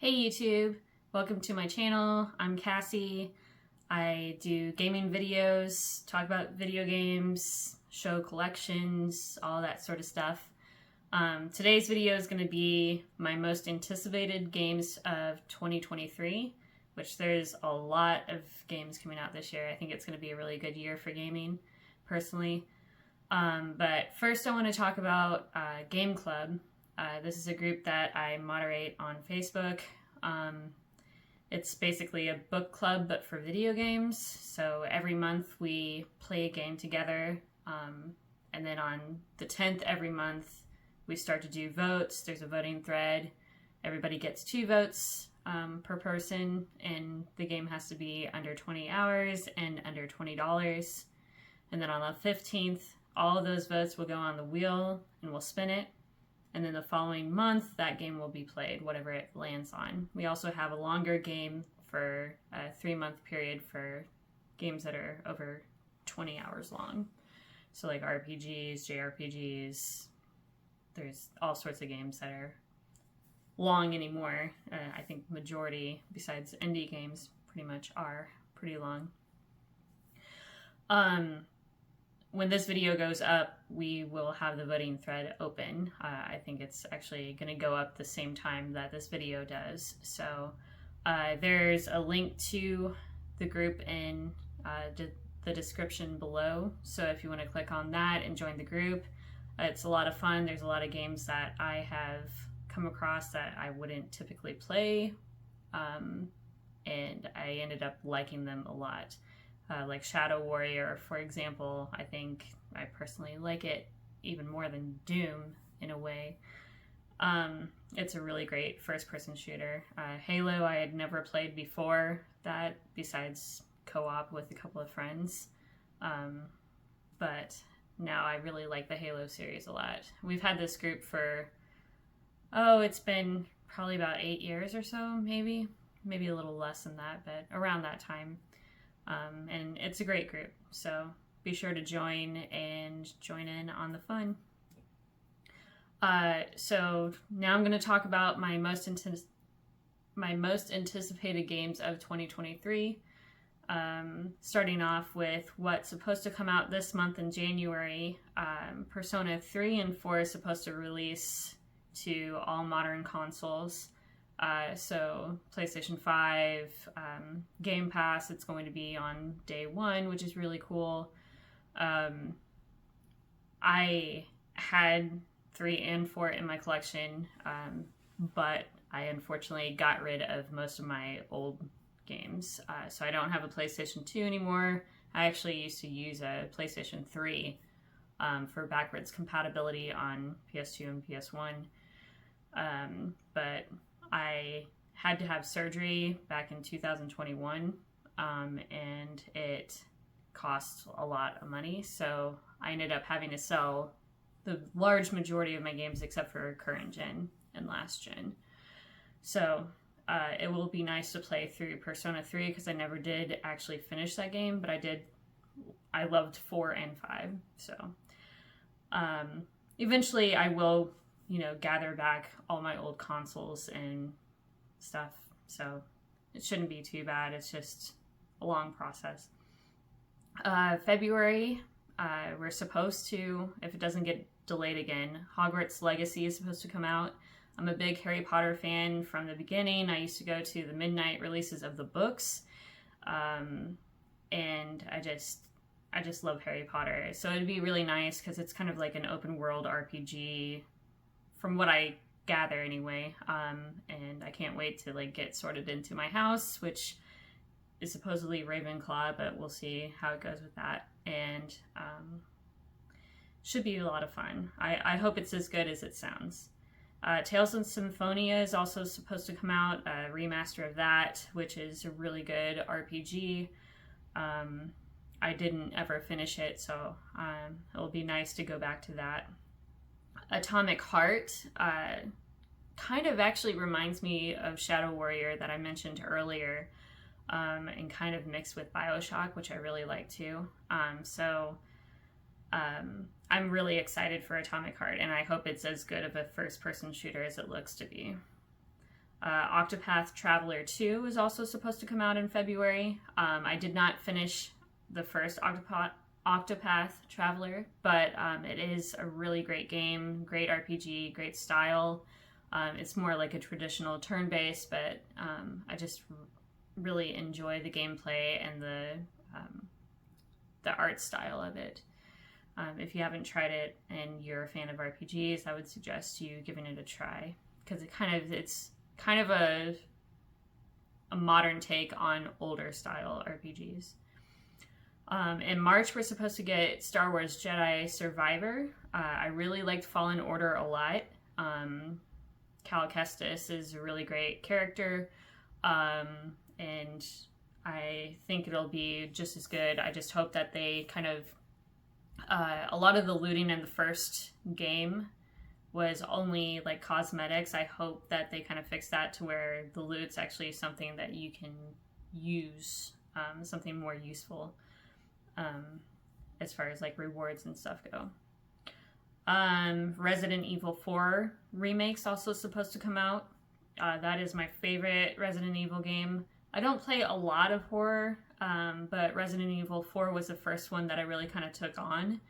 Hey YouTube, welcome to my channel. I'm Cassie. I do gaming videos, talk about video games, show collections, all that sort of stuff. Today's video is going to be my most anticipated games of 2023, which there's a lot of games coming out this year. I think it's going to be a really good year for gaming, personally. But first I want to talk about Game Club. This is a group that I moderate on Facebook. It's basically a book club, but for video games. So every month we play a game together. And then on the 10th every month, we start to do votes. There's a voting thread. Everybody gets 2 votes per person, and the game has to be under 20 hours and under $20. And then on the 15th, all of those votes will go on the wheel and we'll spin it. And then the following month, that game will be played, whatever it lands on. We also have a longer game for a 3-month period for games that are over 20 hours long. So like RPGs, JRPGs, there's all sorts of games that are long anymore. I think majority, besides indie games, pretty much are pretty long. When this video goes up, we will have the voting thread open. I think it's actually going to go up the same time that this video does. So there's a link to the group in the description below. So if you want to click on that and join the group, it's a lot of fun. There's a lot of games that I have come across that I wouldn't typically play. And I ended up liking them a lot. Like Shadow Warrior, for example. I think I personally like it even more than Doom in a way. It's a really great first-person shooter. Halo I had never played before that, besides co-op with a couple of friends. But now I really like the Halo series a lot. We've had this group for, it's been probably about 8 years or so, maybe a little less than that, but around that time. And it's a great group, so be sure to join in on the fun. So now I'm going to talk about my most anticipated games of 2023. Starting off with what's supposed to come out this month in January. Persona 3 and 4 is supposed to release to all modern consoles. So PlayStation 5, Game Pass, it's going to be on day 1, which is really cool. I had 3 and 4 in my collection, but I unfortunately got rid of most of my old games. So I don't have a PlayStation 2 anymore. I actually used to use a PlayStation 3 for backwards compatibility on PS2 and PS1. But I had to have surgery back in 2021, and it cost a lot of money, so I ended up having to sell the large majority of my games except for current gen and last gen. So it will be nice to play through Persona 3 because I never did actually finish that game, but I loved 4 and 5. So eventually I will gather back all my old consoles and stuff, so it shouldn't be too bad. It's just a long process. February, we're supposed to, if it doesn't get delayed again, Hogwarts Legacy is supposed to come out. I'm a big Harry Potter fan from the beginning. I used to go to the midnight releases of the books, and I just love Harry Potter. So it'd be really nice because it's kind of like an open world RPG, from what I gather anyway, and I can't wait to get sorted into my house, which is supposedly Ravenclaw, but we'll see how it goes with that, and should be a lot of fun. I hope it's as good as it sounds. Tales of Symphonia is also supposed to come out, a remaster of that, which is a really good RPG. I didn't ever finish it, so it'll be nice to go back to that. Atomic Heart kind of actually reminds me of Shadow Warrior that I mentioned earlier, and kind of mixed with BioShock, which I really like too. So I'm really excited for Atomic Heart, and I hope it's as good of a first-person shooter as it looks to be. Octopath Traveler 2 is also supposed to come out in February. I did not finish the first Octopath Traveler, but it is a really great game, great RPG, great style. It's more like a traditional turn-based, but I just really enjoy the gameplay and the art style of it. If you haven't tried it and you're a fan of RPGs, I would suggest you giving it a try, because it's kind of a modern take on older style RPGs. In March, we're supposed to get Star Wars Jedi Survivor. I really liked Fallen Order a lot. Cal Kestis is a really great character, and I think it'll be just as good. I just hope that they kind of... a lot of the looting in the first game was only like cosmetics. I hope that they kind of fix that to where the loot's actually something that you can use, something more useful, as far as like rewards and stuff go. Resident Evil 4 remake's also supposed to come out. That is my favorite Resident Evil game. I don't play a lot of horror, but Resident Evil 4 was the first one that I really kind of took on,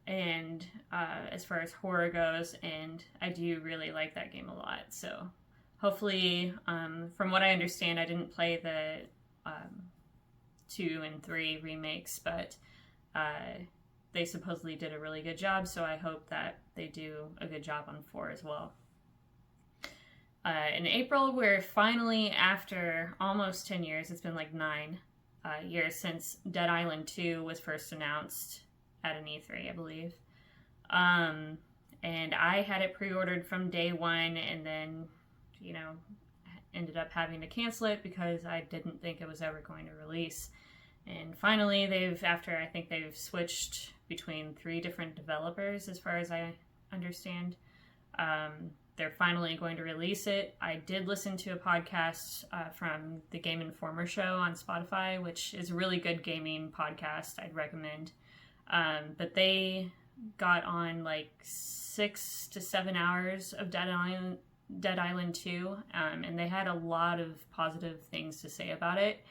and as far as horror goes, and I do really like that game a lot. So hopefully, from what I understand, I didn't play the 2 and 3 remakes, but they supposedly did a really good job, so I hope that they do a good job on 4 as well. In April, we're finally, after almost 10 years, it's been like 9 years since Dead Island 2 was first announced at an E3, I believe. And I had it pre-ordered from day one, and then, ended up having to cancel it because I didn't think it was ever going to release. And finally, I think they've switched between 3 different developers, as far as I understand. They're finally going to release it. I did listen to a podcast from the Game Informer show on Spotify, which is a really good gaming podcast. I'd recommend. But they got on like 6 to 7 hours of Dead Island 2, and they had a lot of positive things to say about it.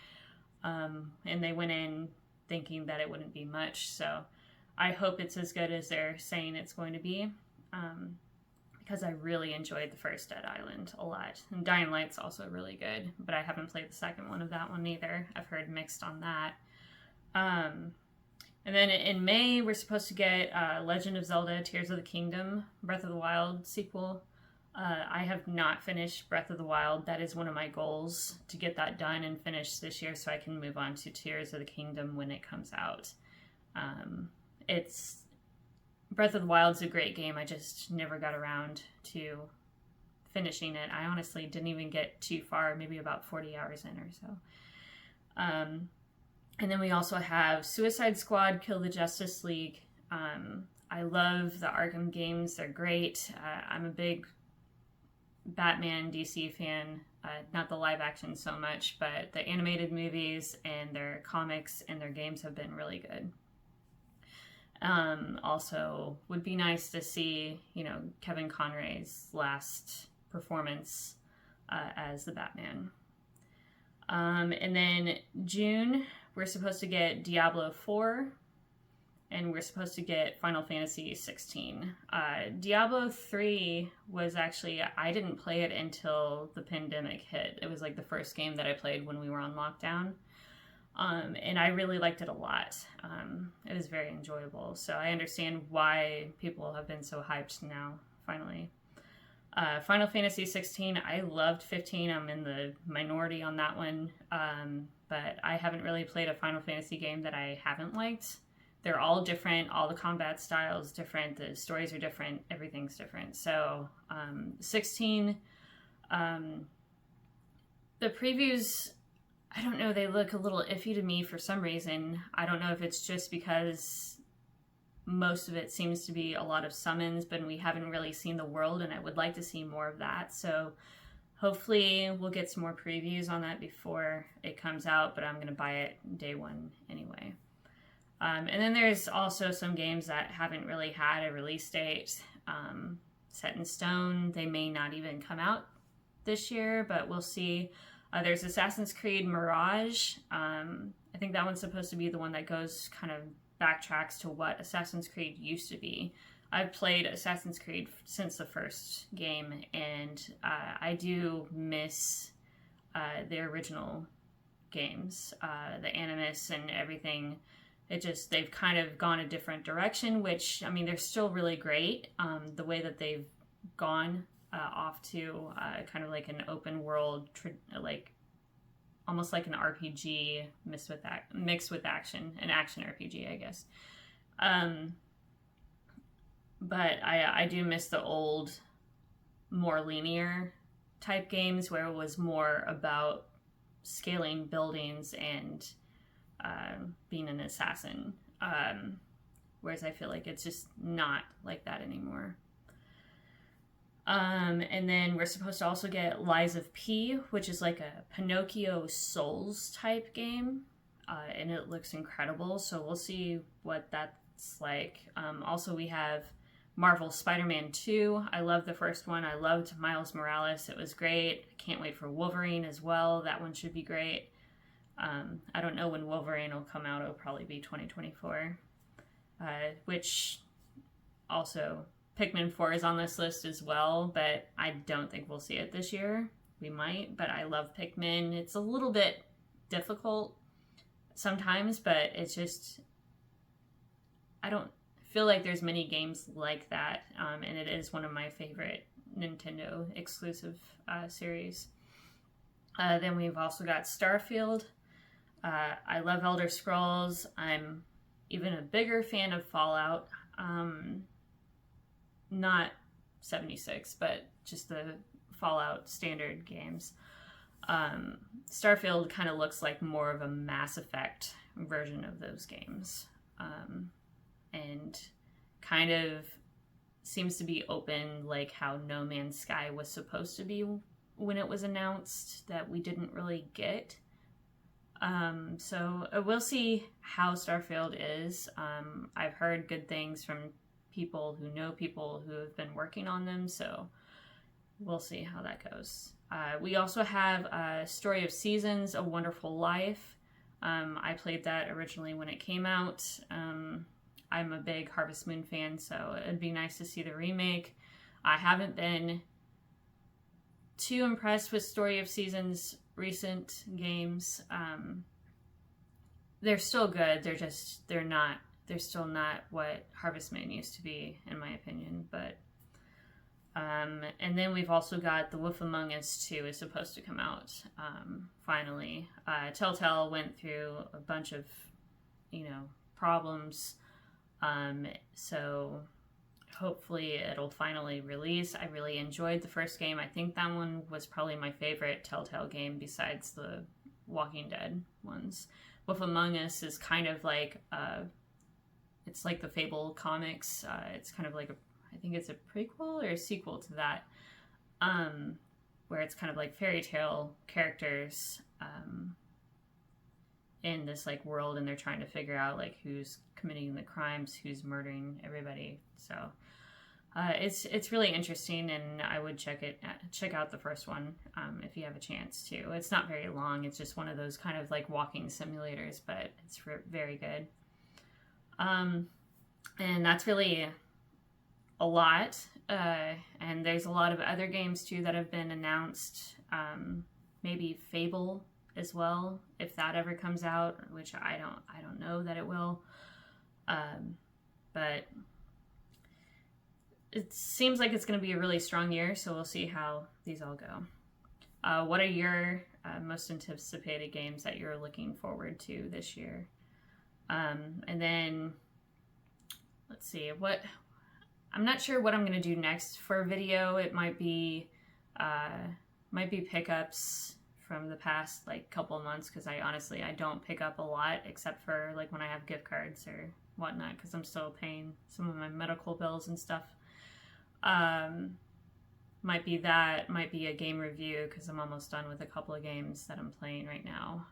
And they went in thinking that it wouldn't be much. So I hope it's as good as they're saying it's going to be. Because I really enjoyed the first Dead Island a lot. And Dying Light's also really good, but I haven't played the second one of that one either. I've heard mixed on that. And then in May, we're supposed to get Legend of Zelda Tears of the Kingdom, Breath of the Wild sequel. I have not finished Breath of the Wild. That is one of my goals, to get that done and finished this year so I can move on to Tears of the Kingdom when it comes out. Breath of the Wild's a great game. I just never got around to finishing it. I honestly didn't even get too far, maybe about 40 hours in or so. And then we also have Suicide Squad, Kill the Justice League. I love the Arkham games. They're great. I'm a big Batman DC fan. Not the live action so much, but the animated movies and their comics and their games have been really good. Also, would be nice to see, Kevin Conroy's last performance as the Batman. And then June, we're supposed to get Diablo 4, and we're supposed to get Final Fantasy 16. Diablo 3 was actually, I didn't play it until the pandemic hit. It was like the first game that I played when we were on lockdown. And I really liked it a lot. It was very enjoyable. So I understand why people have been so hyped now, finally. Final Fantasy 16, I loved 15. I'm in the minority on that one. But I haven't really played a Final Fantasy game that I haven't liked. They're all different. All the combat styles different. The stories are different. Everything's different. So 16, the previews... I don't know, they look a little iffy to me for some reason. I don't know if it's just because most of it seems to be a lot of summons, but we haven't really seen the world, and I would like to see more of that. So hopefully we'll get some more previews on that before it comes out, but I'm going to buy it day one anyway. And then there's also some games that haven't really had a release date set in stone. They may not even come out this year, but we'll see. There's Assassin's Creed Mirage. I think that one's supposed to be the one that goes kind of backtracks to what Assassin's Creed used to be. I've played Assassin's Creed since the first game, and I do miss the original games, the Animus and everything. They've kind of gone a different direction, which, I mean, they're still really great. The way that they've gone off to kind of like an open world, like almost like an RPG mixed with action, an action RPG, I guess. But I do miss the old, more linear type games where it was more about scaling buildings and being an assassin. Whereas I feel like it's just not like that anymore. And then we're supposed to also get Lies of P, which is like a Pinocchio Souls type game. And it looks incredible, so we'll see what that's like. Also, we have Marvel Spider-Man 2. I love the first one. I loved Miles Morales. It was great. I can't wait for Wolverine as well. That one should be great. I don't know when Wolverine will come out. It'll probably be 2024. Which also, Pikmin 4 is on this list as well, but I don't think we'll see it this year. We might, but I love Pikmin. It's a little bit difficult sometimes, but it's just, I don't feel like there's many games like that, and it is one of my favorite Nintendo exclusive series. Then we've also got Starfield. I love Elder Scrolls. I'm even a bigger fan of Fallout. Not 76, but just the Fallout standard games. Starfield kind of looks like more of a Mass Effect version of those games. And kind of seems to be open, like how No Man's Sky was supposed to be when it was announced, that we didn't really get. So we'll see how Starfield is. I've heard good things from people who know people who have been working on them, so we'll see how that goes. We also have Story of Seasons, A Wonderful Life. I played that originally when it came out. I'm a big Harvest Moon fan, so it'd be nice to see the remake. I haven't been too impressed with Story of Seasons' recent games. They're still good. They're still not what Harvest Moon used to be, in my opinion. But and then we've also got The Wolf Among Us 2 is supposed to come out finally. Telltale went through a bunch of, problems. So hopefully it'll finally release. I really enjoyed the first game. I think that one was probably my favorite Telltale game besides the Walking Dead ones. Wolf Among Us is kind of like, it's like the Fable comics. It's kind of like I think it's a prequel or a sequel to that, where it's kind of like fairy tale characters in this like world, and they're trying to figure out like who's committing the crimes, who's murdering everybody. So it's really interesting, and I would check out the first one if you have a chance to. It's not very long. It's just one of those kind of like walking simulators, but it's very good. And that's really a lot. And there's a lot of other games too that have been announced. Maybe Fable as well, if that ever comes out, which I don't know that it will. But it seems like it's going to be a really strong year, so we'll see how these all go. What are your most anticipated games that you're looking forward to this year? And then let's see, I'm not sure what I'm going to do next for a video. It might be pickups from the past like couple of months, because I don't pick up a lot except for like when I have gift cards or whatnot, because I'm still paying some of my medical bills and stuff. Might be a game review, because I'm almost done with a couple of games that I'm playing right now.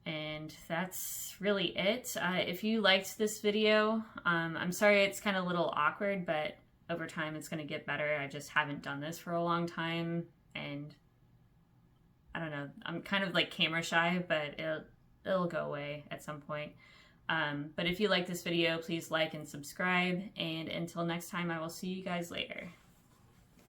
And that's really it. If you liked this video, I'm sorry it's kind of a little awkward, but over time it's going to get better. I just haven't done this for a long time, and I don't know, I'm kind of like camera shy, but it'll go away at some point. But if you like this video, please like and subscribe, and until next time, I will see you guys later.